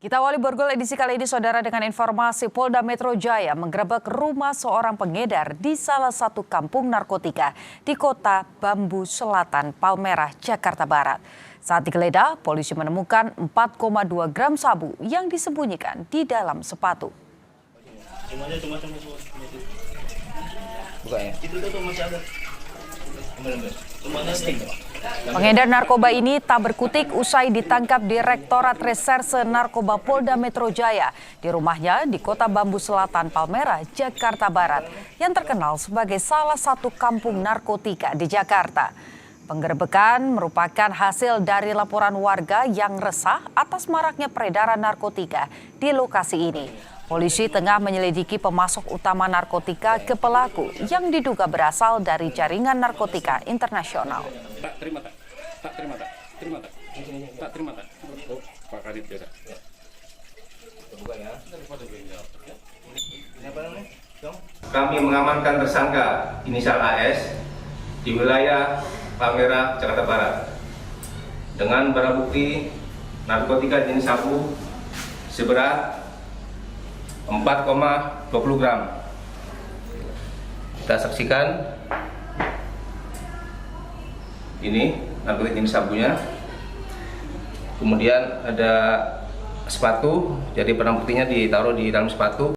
Kita awali Borgol edisi kali ini, saudara, dengan informasi Polda Metro Jaya menggerebek rumah seorang pengedar di salah satu kampung narkotika di Kota Bambu Selatan, Palmerah, Jakarta Barat. Saat digeledah, polisi menemukan 4,2 gram sabu yang disembunyikan di dalam sepatu. Pengedar narkoba ini tak berkutik usai ditangkap Direktorat Reserse Narkoba Polda Metro Jaya di rumahnya di Kota Bambu Selatan, Palmerah, Jakarta Barat yang terkenal sebagai salah satu kampung narkotika di Jakarta. Penggerebekan merupakan hasil dari laporan warga yang resah atas maraknya peredaran narkotika di lokasi ini. Polisi tengah menyelidiki pemasok utama narkotika ke pelaku yang diduga berasal dari jaringan narkotika internasional. Kami mengamankan tersangka inisial AS di wilayah Palmerah, Jakarta Barat dengan barang bukti narkotika jenis sabu seberat 4,20 gram. Kita saksikan ini narkotika jenis sabunya. Kemudian ada sepatu, jadi barang buktinya ditaruh di dalam sepatu.